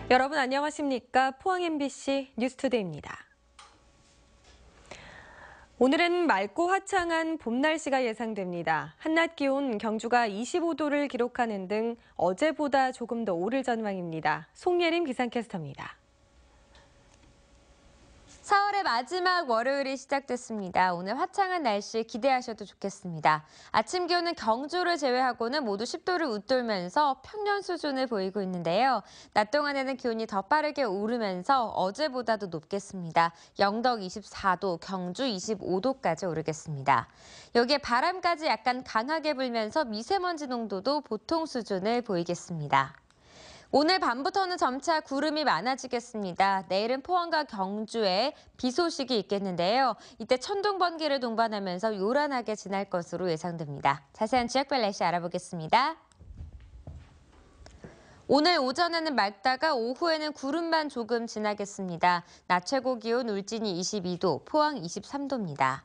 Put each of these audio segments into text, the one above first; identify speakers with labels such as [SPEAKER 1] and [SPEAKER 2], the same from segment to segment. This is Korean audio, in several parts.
[SPEAKER 1] 여러분 안녕하십니까? 포항 MBC 뉴스투데이입니다. 오늘은 맑고 화창한 봄 날씨가 예상됩니다. 한낮 기온 경주가 25도를 기록하는 등 어제보다 조금 더 오를 전망입니다. 송예림 기상캐스터입니다.
[SPEAKER 2] 4월의 마지막 월요일이 시작됐습니다. 오늘 화창한 날씨 기대하셔도 좋겠습니다. 아침 기온은 경주를 제외하고는 모두 10도를 웃돌면서 평년 수준을 보이고 있는데요. 낮 동안에는 기온이 더 빠르게 오르면서 어제보다도 높겠습니다. 영덕 24도, 경주 25도까지 오르겠습니다. 여기에 바람까지 약간 강하게 불면서 미세먼지 농도도 보통 수준을 보이겠습니다. 오늘 밤부터는 점차 구름이 많아지겠습니다. 내일은 포항과 경주에 비 소식이 있겠는데요. 이때 천둥, 번개를 동반하면서 요란하게 지날 것으로 예상됩니다. 자세한 지역별 날씨 알아보겠습니다. 오늘 오전에는 맑다가 오후에는 구름만 조금 지나겠습니다. 낮 최고 기온 울진이 22도, 포항 23도입니다.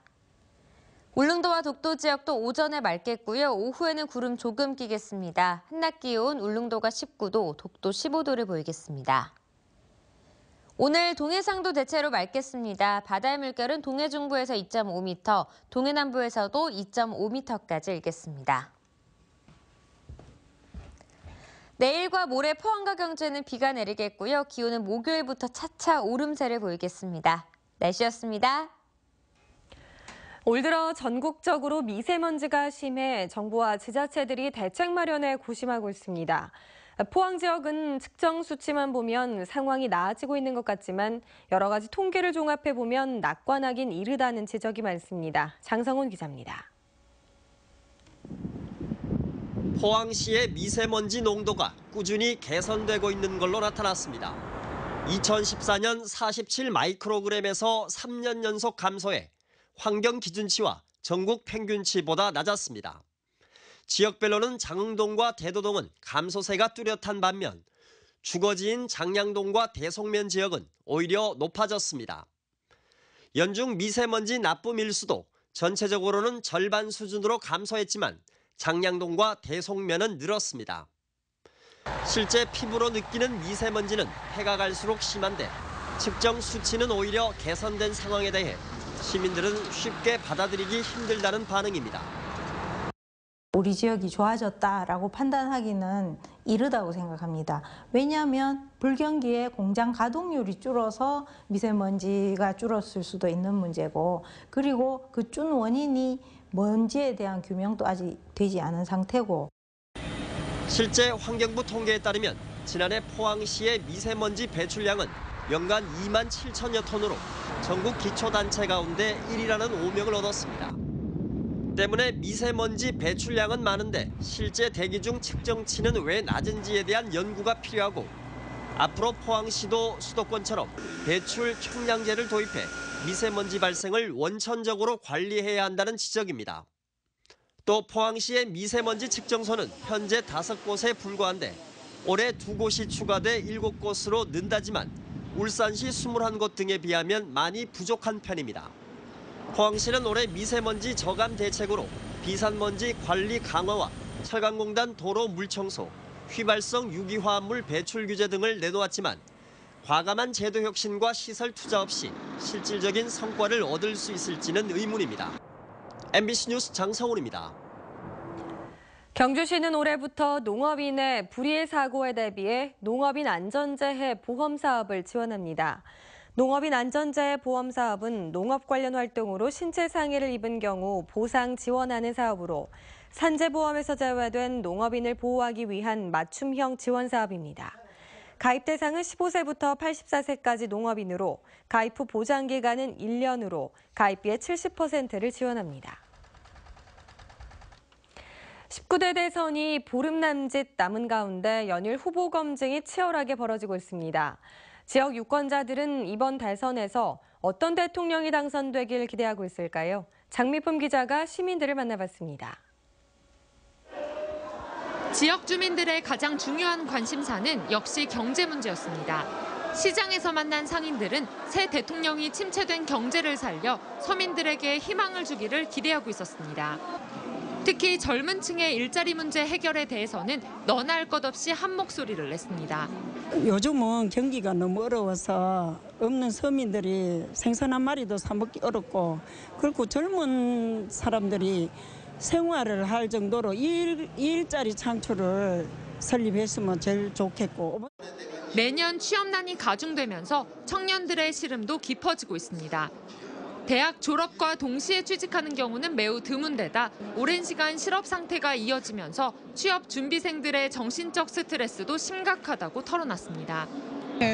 [SPEAKER 2] 울릉도와 독도 지역도 오전에 맑겠고요. 오후에는 구름 조금 끼겠습니다. 한낮 기온 울릉도가 19도, 독도 15도를 보이겠습니다. 오늘 동해상도 대체로 맑겠습니다. 바다의 물결은 동해 중부에서 2.5m, 동해 남부에서도 2.5m까지 일겠습니다. 내일과 모레 포항과 경주에는 비가 내리겠고요. 기온은 목요일부터 차차 오름세를 보이겠습니다. 날씨였습니다.
[SPEAKER 1] 올 들어 전국적으로 미세먼지가 심해 정부와 지자체들이 대책 마련에 고심하고 있습니다. 포항 지역은 측정 수치만 보면 상황이 나아지고 있는 것 같지만 여러 가지 통계를 종합해 보면 낙관하긴 이르다는 지적이 많습니다. 장성훈 기자입니다.
[SPEAKER 3] 포항시의 미세먼지 농도가 꾸준히 개선되고 있는 걸로 나타났습니다. 2014년 47 마이크로그램에서 3년 연속 감소해 환경 기준치와 전국 평균치보다 낮았습니다. 지역별로는 장흥동과 대도동은 감소세가 뚜렷한 반면 주거지인 장량동과 대송면 지역은 오히려 높아졌습니다. 연중 미세먼지 나쁨 일수도 전체적으로는 절반 수준으로 감소했지만 장량동과 대송면은 늘었습니다. 실제 피부로 느끼는 미세먼지는 해가 갈수록 심한데 측정 수치는 오히려 개선된 상황에 대해 시민들은 쉽게 받아들이기 힘들다는 반응입니다.
[SPEAKER 4] 우리 지역이 좋아졌다라고 판단하기는 이르다고 생각합니다. 왜냐하면 불경기에 공장 가동률이 줄어서 미세먼지가 줄었을 수도 있는 문제고, 그리고 그 준 원인이 뭔지에 대한 규명도 아직 되지 않은 상태고.
[SPEAKER 3] 실제 환경부 통계에 따르면 지난해 포항시의 미세먼지 배출량은 연간 2만 7천여 톤으로 전국 기초단체 가운데 1위라는 오명을 얻었습니다. 때문에 미세먼지 배출량은 많은데 실제 대기 중 측정치는 왜 낮은지에 대한 연구가 필요하고, 앞으로 포항시도 수도권처럼 배출 총량제를 도입해 미세먼지 발생을 원천적으로 관리해야 한다는 지적입니다. 또 포항시의 미세먼지 측정소는 현재 5곳에 불과한데 올해 2곳이 추가돼 7곳으로 는다지만 울산시 21곳 등에 비하면 많이 부족한 편입니다. 포항시는 올해 미세먼지 저감 대책으로 비산먼지 관리 강화와 철강공단 도로 물청소, 휘발성 유기화합물 배출 규제 등을 내놓았지만 과감한 제도 혁신과 시설 투자 없이 실질적인 성과를 얻을 수 있을지는 의문입니다. MBC 뉴스 장성훈입니다.
[SPEAKER 1] 경주시는 올해부터 농업인의 불의의 사고에 대비해 농업인 안전재해 보험 사업을 지원합니다. 농업인 안전재해 보험 사업은 농업 관련 활동으로 신체 상해를 입은 경우 보상 지원하는 사업으로 산재보험에서 제외된 농업인을 보호하기 위한 맞춤형 지원 사업입니다. 가입 대상은 15세부터 84세까지 농업인으로 가입 후 보장 기간은 1년으로 가입비의 70%를 지원합니다. 19대 대선이 보름 남짓 남은 가운데 연일 후보 검증이 치열하게 벌어지고 있습니다. 지역 유권자들은 이번 대선에서 어떤 대통령이 당선되길 기대하고 있을까요? 장미품 기자가 시민들을 만나봤습니다.
[SPEAKER 5] 지역 주민들의 가장 중요한 관심사는 역시 경제 문제였습니다. 시장에서 만난 상인들은 새 대통령이 침체된 경제를 살려 서민들에게 희망을 주기를 기대하고 있었습니다. 특히 젊은 층의 일자리 문제 해결에 대해서는 너나 할 것 없이 한 목소리를 냈습니다.
[SPEAKER 6] 요즘은 경기가 너무 어려워서 없는 서민들이 생선 한 마리도 사 먹기 어렵고, 그리고 젊은 사람들이 생활을 할 정도로 일자리 창출을 설립했으면 제일 좋겠고.
[SPEAKER 5] 매년 취업난이 가중되면서 청년들의 시름도 깊어지고 있습니다. 대학 졸업과 동시에 취직하는 경우는 매우 드문데다 오랜 시간 실업 상태가 이어지면서 취업 준비생들의 정신적 스트레스도 심각하다고 털어놨습니다.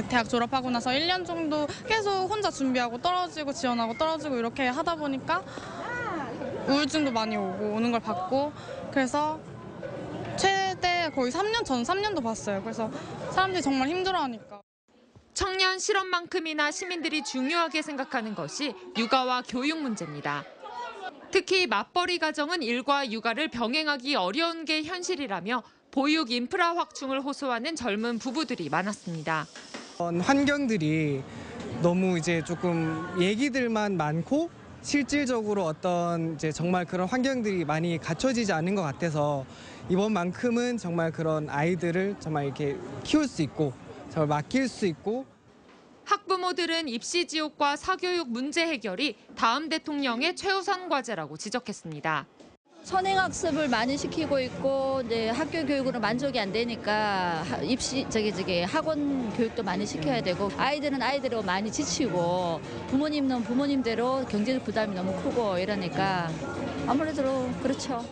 [SPEAKER 7] 대학 졸업하고 나서 1년 정도 계속 혼자 준비하고 떨어지고 지원하고 떨어지고 이렇게 하다 보니까 우울증도 많이 오는 걸 봤고, 그래서 최대 거의 3년, 전 3년도 봤어요. 그래서 사람들이 정말 힘들어하니까.
[SPEAKER 5] 청년 실업만큼이나 시민들이 중요하게 생각하는 것이 육아와 교육 문제입니다. 특히 맞벌이 가정은 일과 육아를 병행하기 어려운 게 현실이라며 보육 인프라 확충을 호소하는 젊은 부부들이 많았습니다.
[SPEAKER 8] 환경들이 너무 이제 조금 얘기들만 많고 실질적으로 어떤 이제 정말 그런 환경들이 많이 갖춰지지 않은 것 같아서 이번만큼은 정말 그런 아이들을 정말 이렇게 키울 수 있고 정말 맡길 수 있고.
[SPEAKER 5] 학부모들은 입시 지옥과 사교육 문제 해결이 다음 대통령의 최우선 과제라고 지적했습니다.
[SPEAKER 9] 선행학습을 많이 시키고 있고 이제 학교 교육으로 만족이 안 되니까 학원 교육도 많이 시켜야 되고, 아이들은 아이대로 많이 지치고 부모님은 부모님대로 경제적 부담이 너무 크고 이러니까 아무래도 그렇죠.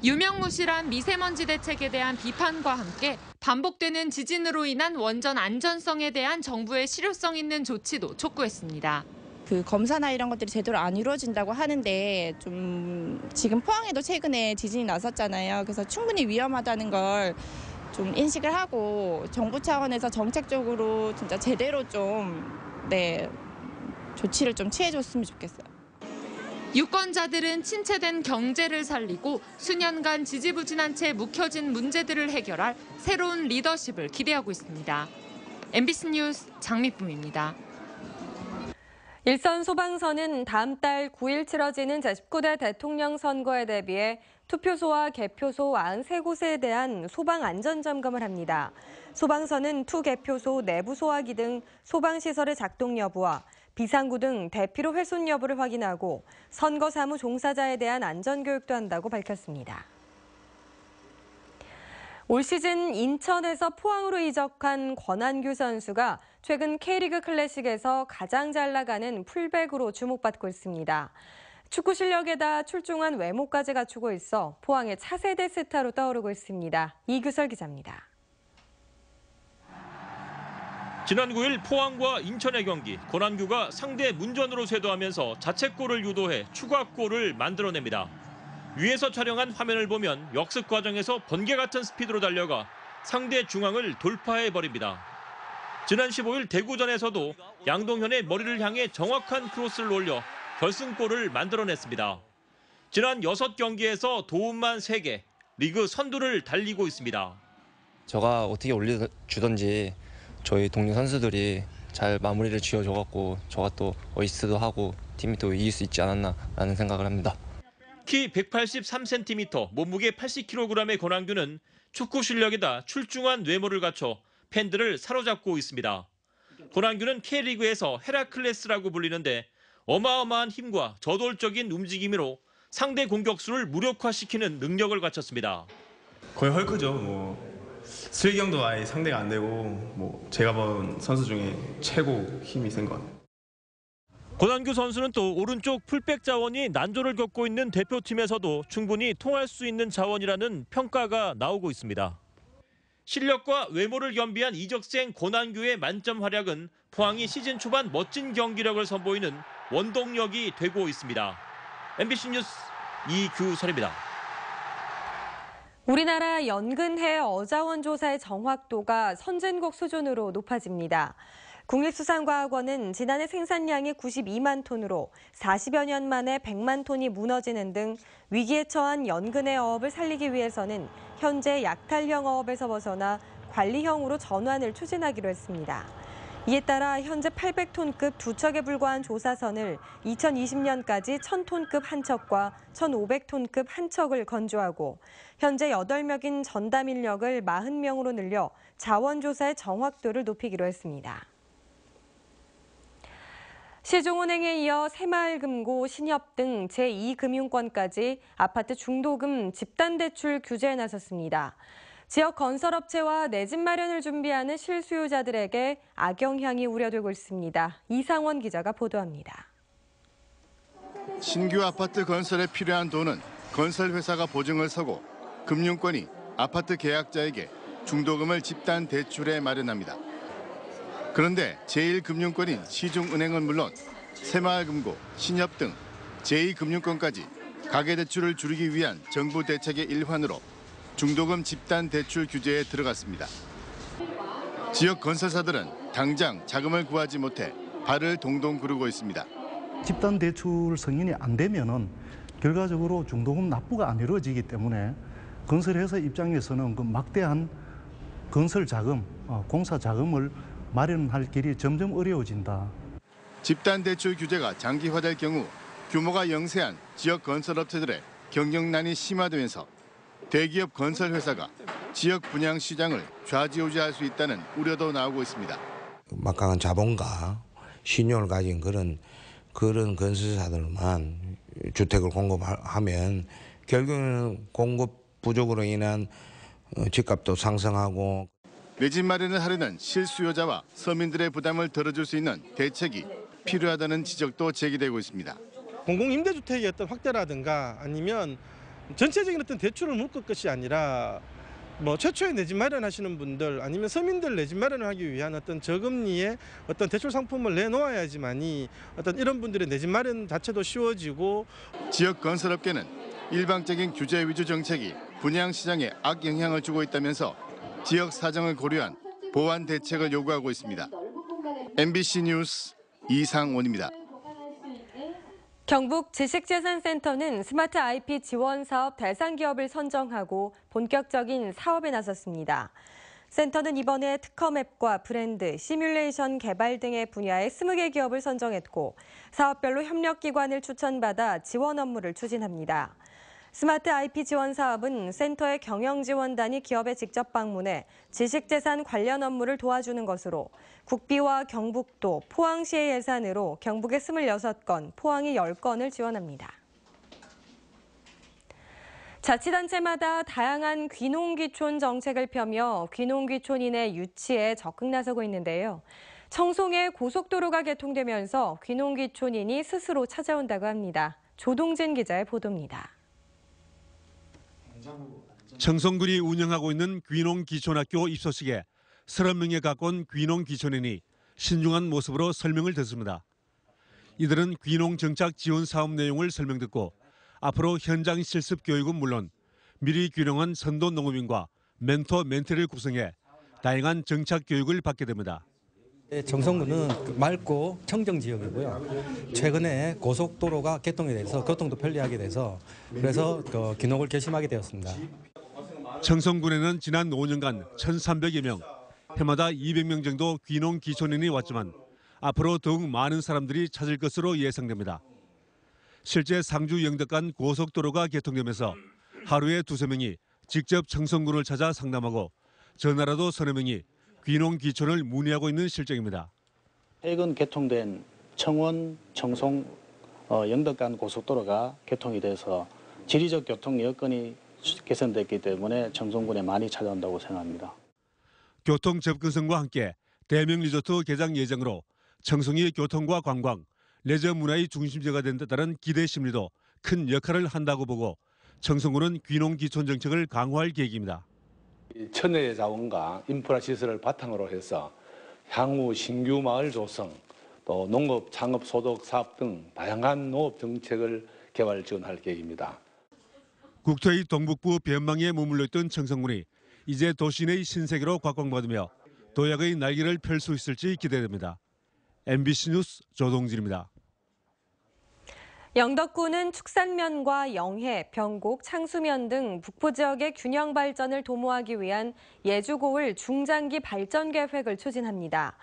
[SPEAKER 5] 유명무실한 미세먼지 대책에 대한 비판과 함께 반복되는 지진으로 인한 원전 안전성에 대한 정부의 실효성 있는 조치도 촉구했습니다.
[SPEAKER 10] 그 검사나 이런 것들이 제대로 안 이루어진다고 하는데, 좀 지금 포항에도 최근에 지진이 났었잖아요. 그래서 충분히 위험하다는 걸 좀 인식을 하고 정부 차원에서 정책적으로 진짜 제대로 좀 조치를 좀 취해줬으면 좋겠어요.
[SPEAKER 5] 유권자들은 침체된 경제를 살리고 수년간 지지부진한 채 묵혀진 문제들을 해결할 새로운 리더십을 기대하고 있습니다. MBC 뉴스 장미쁨입니다.
[SPEAKER 1] 일선 소방서는 다음 달 9일 치러지는 제19대 대통령 선거에 대비해 투표소와 개표소 93곳에 대한 소방 안전 점검을 합니다. 소방서는 투개표소 내부 소화기 등 소방시설의 작동 여부와 비상구 등 대피로 훼손 여부를 확인하고 선거 사무 종사자에 대한 안전교육도 한다고 밝혔습니다. 올 시즌 인천에서 포항으로 이적한 권한규 선수가 최근 K리그 클래식에서 가장 잘 나가는 풀백으로 주목받고 있습니다. 축구 실력에다 출중한 외모까지 갖추고 있어 포항의 차세대 스타로 떠오르고 있습니다. 이규설 기자입니다.
[SPEAKER 11] 지난 9일 포항과 인천의 경기, 권한규가 상대 문전으로 쇄도하면서 자책골을 유도해 추가골을 만들어냅니다. 위에서 촬영한 화면을 보면 역습 과정에서 번개 같은 스피드로 달려가 상대 중앙을 돌파해버립니다. 지난 15일 대구전에서도 양동현의 머리를 향해 정확한 크로스를 올려 결승골을 만들어냈습니다. 지난 6경기에서 도움만 3개, 리그 선두를 달리고 있습니다.
[SPEAKER 12] 저가 어떻게 올려주던지 저희 동료 선수들이 잘 마무리를 지어줘갖고 저가 또 어시스트도 하고 팀이 또 이길 수 있지 않았나라는 생각을 합니다.
[SPEAKER 11] 키 183cm, 몸무게 80kg의 권한규는 축구 실력에다 출중한 외모를 갖춰 팬들을 사로잡고 있습니다. 권한규는 K리그에서 헤라클레스라고 불리는데 어마어마한 힘과 저돌적인 움직임으로 상대 공격수를 무력화시키는 능력을 갖췄습니다.
[SPEAKER 13] 거의 헐크죠. 슬경도 아예 상대가 안 되고 제가 본 선수 중에 최고 힘이 센 것 같아요.
[SPEAKER 11] 권한규 선수는 또 오른쪽 풀백 자원이 난조를 겪고 있는 대표팀에서도 충분히 통할 수 있는 자원이라는 평가가 나오고 있습니다. 실력과 외모를 겸비한 이적생 권한규의 만점 활약은 포항이 시즌 초반 멋진 경기력을 선보이는 원동력이 되고 있습니다. MBC 뉴스 이규설입니다.
[SPEAKER 1] 우리나라 연근해 어자원 조사의 정확도가 선진국 수준으로 높아집니다. 국립수산과학원은 지난해 생산량이 92만 톤으로 40여 년 만에 100만 톤이 무너지는 등 위기에 처한 연근해 어업을 살리기 위해서는 현재 약탈형 어업에서 벗어나 관리형으로 전환을 추진하기로 했습니다. 이에 따라 현재 800톤급 2척에 불과한 조사선을 2020년까지 1000톤급 한 척과 1500톤급 한 척을 건조하고 현재 8명인 전담 인력을 40명으로 늘려 자원조사의 정확도를 높이기로 했습니다. 시중은행에 이어 새마을금고, 신협 등 제2금융권까지 아파트 중도금 집단대출 규제에 나섰습니다. 지역 건설업체와 내 집 마련을 준비하는 실수요자들에게 악영향이 우려되고 있습니다. 이상원 기자가 보도합니다.
[SPEAKER 14] 신규 아파트 건설에 필요한 돈은 건설회사가 보증을 서고 금융권이 아파트 계약자에게 중도금을 집단 대출에 마련합니다. 그런데 제1금융권인 시중은행은 물론 새마을금고, 신협 등 제2금융권까지 가계대출을 줄이기 위한 정부 대책의 일환으로 중도금 집단 대출 규제에 들어갔습니다. 지역 건설사들은 당장 자금을 구하지 못해 발을 동동 구르고 있습니다.
[SPEAKER 15] 집단 대출 승인이 안 되면은 결과적으로 중도금 납부가 안 이루어지기 때문에 건설회사 입장에서는 그 막대한 건설 자금, 공사 자금을 마련할 길이 점점 어려워진다.
[SPEAKER 14] 집단 대출 규제가 장기화될 경우 규모가 영세한 지역 건설업체들의 경영난이 심화되면서 대기업 건설회사가 지역 분양 시장을 좌지우지할 수 있다는 우려도 나오고 있습니다.
[SPEAKER 16] 막강한 자본과 신용을 가진 그런 건설사들만 주택을 공급하면 결국에는 공급 부족으로 인한 집값도 상승하고
[SPEAKER 14] 내 집 마련을 하려는 실수요자와 서민들의 부담을 덜어줄 수 있는 대책이 필요하다는 지적도 제기되고 있습니다.
[SPEAKER 17] 공공임대주택의 어떤 확대라든가 아니면 전체적인 어떤 대출을 묶을 것이 아니라 최초에 내 집 마련하시는 분들 아니면 서민들 내 집 마련을 하기 위한 어떤 저금리의 어떤 대출 상품을 내놓아야지만이 어떤 이런 분들의 내 집 마련 자체도 쉬워지고
[SPEAKER 14] 지역 건설업계는 일방적인 규제 위주 정책이 분양 시장에 악영향을 주고 있다면서 지역 사정을 고려한 보완 대책을 요구하고 있습니다. MBC 뉴스 이상원입니다.
[SPEAKER 1] 경북 지식재산센터는 스마트 IP 지원 사업 대상 기업을 선정하고 본격적인 사업에 나섰습니다. 센터는 이번에 특허맵과 브랜드, 시뮬레이션 개발 등의 분야의 20개 기업을 선정했고 사업별로 협력기관을 추천받아 지원 업무를 추진합니다. 스마트 IP 지원 사업은 센터의 경영지원단이 기업에 직접 방문해 지식재산 관련 업무를 도와주는 것으로 국비와 경북도, 포항시의 예산으로 경북에 26건, 포항이 10건을 지원합니다. 자치단체마다 다양한 귀농귀촌 정책을 펴며 귀농귀촌인의 유치에 적극 나서고 있는데요. 청송에 고속도로가 개통되면서 귀농귀촌인이 스스로 찾아온다고 합니다. 조동진 기자의 보도입니다.
[SPEAKER 18] 청송군이 운영하고 있는 귀농귀촌학교 입소식에 30명에 가까운 귀농귀촌인이 신중한 모습으로 설명을 듣습니다. 이들은 귀농정착 지원 사업 내용을 설명 듣고 앞으로 현장 실습 교육은 물론 미리 귀농한 선도 농업인과 멘토 멘티를 구성해 다양한 정착 교육을 받게 됩니다.
[SPEAKER 19] 청송군은 맑고 청정 지역이고요. 최근에 고속도로가 개통이 돼서 교통도 편리하게 돼서 그래서 귀농을 결심하게 되었습니다.
[SPEAKER 18] 청송군에는 지난 5년간 1,300여 명, 해마다 200명 정도 귀농 귀촌인이 왔지만 앞으로 더욱 많은 사람들이 찾을 것으로 예상됩니다. 실제 상주 영덕간 고속도로가 개통되면서 하루에 2~3명이 직접 청송군을 찾아 상담하고 전화라도 3~4명이 귀농 귀촌을 문의하고 있는 실정입니다.
[SPEAKER 20] 최근 개통된 청원, 청송, 영덕간 고속도로가 개통이 돼서 지리적 교통 여건이 개선됐기 때문에 청송군에 많이 찾아온다고 생각합니다.
[SPEAKER 18] 교통 접근성과 함께 대명 리조트 개장 예정으로 청송이 교통과 관광, 레저 문화의 중심지가 된다는 기대 심리도 큰 역할을 한다고 보고 청송군은 귀농 귀촌 정책을 강화할 계획입니다.
[SPEAKER 21] 천혜의 자원과 인프라 시설을 바탕으로 해서 향후 신규 마을 조성, 또 농업, 창업, 소득 사업 등 다양한 농업 정책을 개발 지원할 계획입니다.
[SPEAKER 18] 국토의 동북부 변방에 머물러 있던 청송군이 이제 도시 내의 신세계로 각광받으며 도약의 날개를 펼 수 있을지 기대됩니다. MBC 뉴스 조동진입니다.
[SPEAKER 1] 영덕군은 축산면과 영해, 병곡, 창수면 등 북부 지역의 균형 발전을 도모하기 위한 예주고을 중장기 발전 계획을 추진합니다.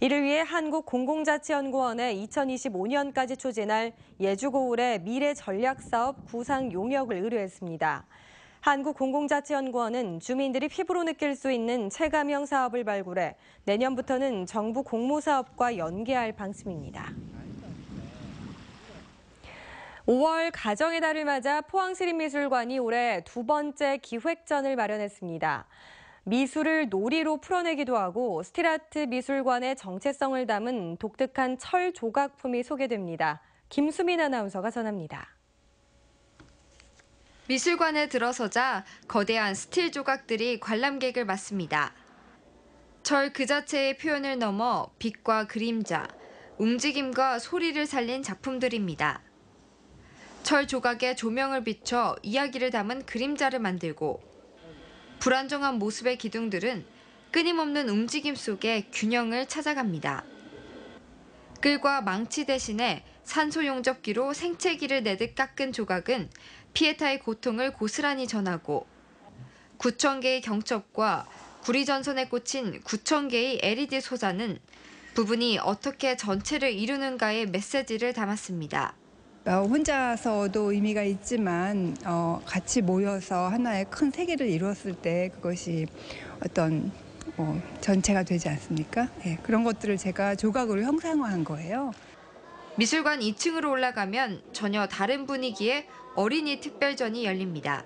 [SPEAKER 1] 이를 위해 한국공공자치연구원에 2025년까지 추진할 예주고을의 미래 전략사업 구상 용역을 의뢰했습니다. 한국공공자치연구원은 주민들이 피부로 느낄 수 있는 체감형 사업을 발굴해 내년부터는 정부 공모사업과 연계할 방침입니다. 5월 가정의 달을 맞아 포항시립미술관이 올해 두 번째 기획전을 마련했습니다. 미술을 놀이로 풀어내기도 하고 스틸아트 미술관의 정체성을 담은 독특한 철 조각품이 소개됩니다. 김수민 아나운서가 전합니다.
[SPEAKER 2] 미술관에 들어서자 거대한 스틸 조각들이 관람객을 맞습니다. 철 그 자체의 표현을 넘어 빛과 그림자, 움직임과 소리를 살린 작품들입니다. 철 조각에 조명을 비춰 이야기를 담은 그림자를 만들고 불안정한 모습의 기둥들은 끊임없는 움직임 속에 균형을 찾아갑니다. 끌과 망치 대신에 산소 용접기로 생채기를 내듯 깎은 조각은 피에타의 고통을 고스란히 전하고 9,000개의 경첩과 구리전선에 꽂힌 9,000개의 LED 소자는 부분이 어떻게 전체를 이루는가의 메시지를 담았습니다.
[SPEAKER 22] 혼자서도 의미가 있지만 같이 모여서 하나의 큰 세계를 이루었을 때 그것이 어떤 전체가 되지 않습니까? 네, 그런 것들을 제가 조각으로 형상화한 거예요.
[SPEAKER 2] 미술관 2층으로 올라가면 전혀 다른 분위기의 어린이 특별전이 열립니다.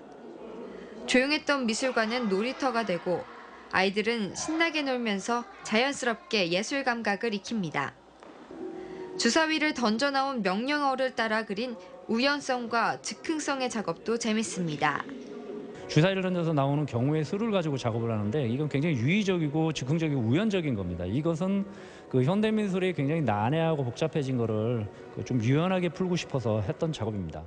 [SPEAKER 2] 조용했던 미술관은 놀이터가 되고 아이들은 신나게 놀면서 자연스럽게 예술 감각을 익힙니다. 주사위를 던져 나온 명령어를 따라 그린 우연성과 즉흥성의 작업도 재밌습니다.
[SPEAKER 23] 주사위를 던져서 나오는 경우의 수를 가지고 작업을 하는데 이건 굉장히 유의적이고 즉흥적이고 우연적인 겁니다. 이것은 그 현대미술이 굉장히 난해하고 복잡해진 거를 좀 유연하게 풀고 싶어서 했던 작업입니다.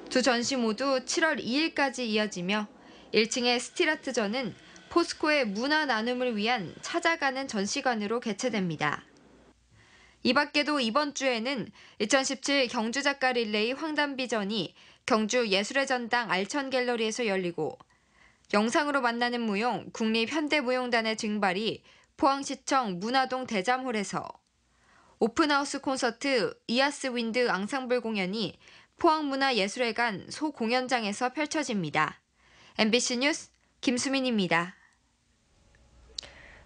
[SPEAKER 2] 두 전시 모두 7월 2일까지 이어지며 1층의 스틸아트전은 포스코의 문화 나눔을 위한 찾아가는 전시관으로 개최됩니다. 이 밖에도 이번 주에는 2017 경주작가 릴레이 황담비전이 경주 예술의 전당 알천갤러리에서 열리고 영상으로 만나는 무용 국립현대무용단의 증발이 포항시청 문화동 대잠홀에서 오픈하우스 콘서트 이아스 윈드 앙상블 공연이 포항문화예술회관 소공연장에서 펼쳐집니다. MBC 뉴스 김수민입니다.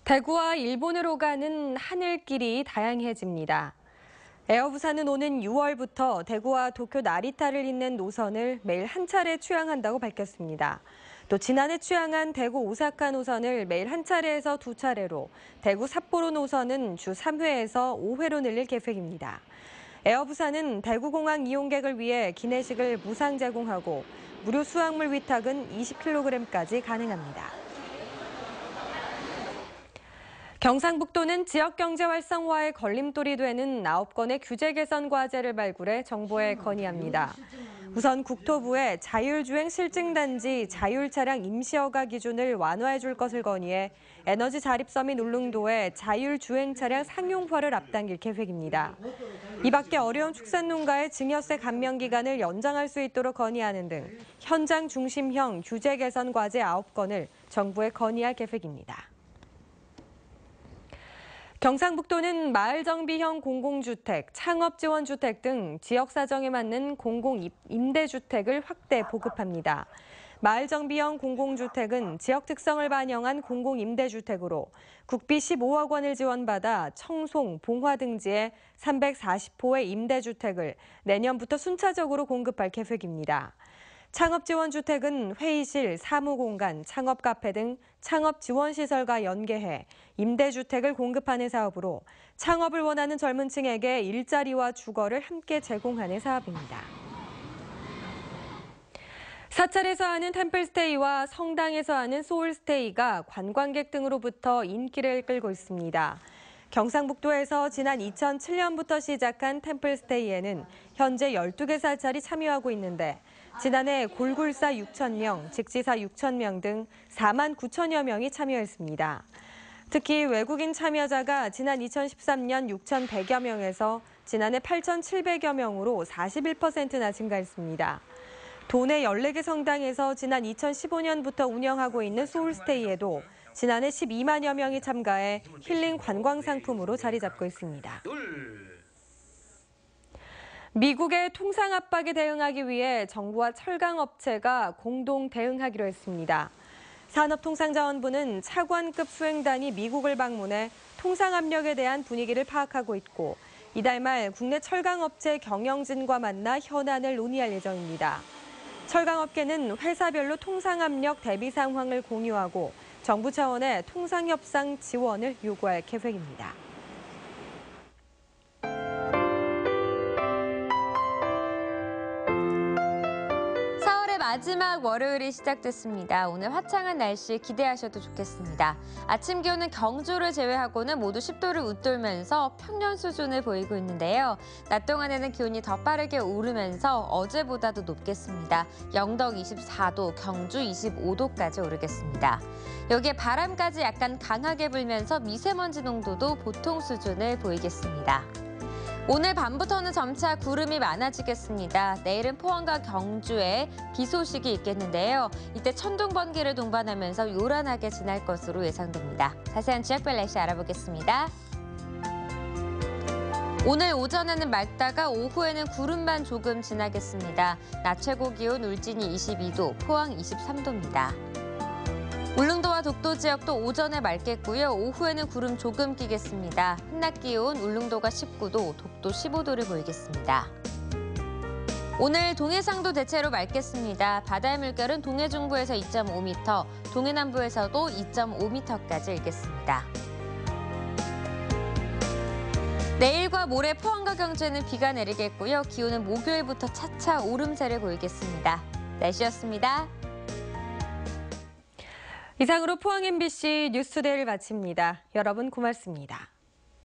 [SPEAKER 1] 대구와 일본으로 가는 하늘길이 다양해집니다. 에어부산은 오는 6월부터 대구와 도쿄 나리타를 잇는 노선을 매일 한 차례 취항한다고 밝혔습니다. 또 지난해 취항한 대구 오사카 노선을 매일 한 차례에서 두 차례로, 대구 삿포로 노선은 주 3회에서 5회로 늘릴 계획입니다. 에어부산은 대구공항 이용객을 위해 기내식을 무상 제공하고 무료 수확물 위탁은 20kg까지 가능합니다. 경상북도는 지역경제 활성화의 걸림돌이 되는 9건의 규제 개선 과제를 발굴해 정부에 건의합니다. 우선 국토부에 자율주행 실증단지 자율차량 임시허가 기준을 완화해 줄 것을 건의해 에너지 자립서 및 울릉도에 자율주행 차량 상용화를 앞당길 계획입니다. 이 밖에 어려운 축산농가의 증여세 감면 기간을 연장할 수 있도록 건의하는 등 현장 중심형 규제 개선 과제 9건을 정부에 건의할 계획입니다. 경상북도는 마을정비형 공공주택, 창업지원주택 등 지역 사정에 맞는 공공임대주택을 확대 보급합니다. 마을정비형 공공주택은 지역 특성을 반영한 공공임대주택으로 국비 15억 원을 지원받아 청송, 봉화 등지에 340호의 임대주택을 내년부터 순차적으로 공급할 계획입니다. 창업지원주택은 회의실, 사무공간, 창업카페 등 창업지원시설과 연계해 임대주택을 공급하는 사업으로 창업을 원하는 젊은 층에게 일자리와 주거를 함께 제공하는 사업입니다. 사찰에서 하는 템플스테이와 성당에서 하는 소울스테이가 관광객 등으로부터 인기를 끌고 있습니다. 경상북도에서 지난 2007년부터 시작한 템플스테이에는 현재 12개 사찰이 참여하고 있는데 지난해 골굴사 6,000명, 직지사 6,000명 등 4만 9천여 명이 참여했습니다. 특히 외국인 참여자가 지난 2013년 6,100여 명에서 지난해 8,700여 명으로 41%나 증가했습니다. 도내 14개 성당에서 지난 2015년부터 운영하고 있는 소울스테이에도 지난해 12만여 명이 참가해 힐링 관광 상품으로 자리 잡고 있습니다. 미국의 통상 압박에 대응하기 위해 정부와 철강업체가 공동 대응하기로 했습니다. 산업통상자원부는 차관급 수행단이 미국을 방문해 통상 압력에 대한 분위기를 파악하고 있고 이달 말 국내 철강업체 경영진과 만나 현안을 논의할 예정입니다. 철강업계는 회사별로 통상 압력 대비 상황을 공유하고 정부 차원의 통상협상 지원을 요구할 계획입니다. 4월의 마지막 월요일이 시작됐습니다. 오늘 화창한 날씨 기대하셔도 좋겠습니다. 아침 기온은 경주를 제외하고는 모두 10도를 웃돌면서 평년 수준을 보이고 있는데요. 낮 동안에는 기온이 더 빠르게 오르면서 어제보다도 높겠습니다. 영덕 24도, 경주 25도까지 오르겠습니다. 여기에 바람까지 약간 강하게 불면서 미세먼지 농도도 보통 수준을 보이겠습니다. 오늘 밤부터는 점차 구름이 많아지겠습니다. 내일은 포항과 경주에 비 소식이 있겠는데요. 이때 천둥, 번개를 동반하면서 요란하게 지날 것으로 예상됩니다. 자세한 지역별 날씨 알아보겠습니다. 오늘 오전에는 맑다가 오후에는 구름만 조금 지나겠습니다. 낮 최고 기온 울진이 22도, 포항 23도입니다. 울릉도와 독도 지역도 오전에 맑겠고요. 오후에는 구름 조금 끼겠습니다. 한낮 기온 울릉도가 19도, 독도 15도를 보이겠습니다. 오늘 동해상도 대체로 맑겠습니다. 바다의 물결은 동해 중부에서 2.5m, 동해 남부에서도 2.5m까지 일겠습니다. 내일과 모레 포항과 경주에는 비가 내리겠고요. 기온은 목요일부터 차차 오름세를 보이겠습니다. 날씨였습니다. 이상으로 포항 MBC 뉴스데이를 마칩니다. 여러분 고맙습니다.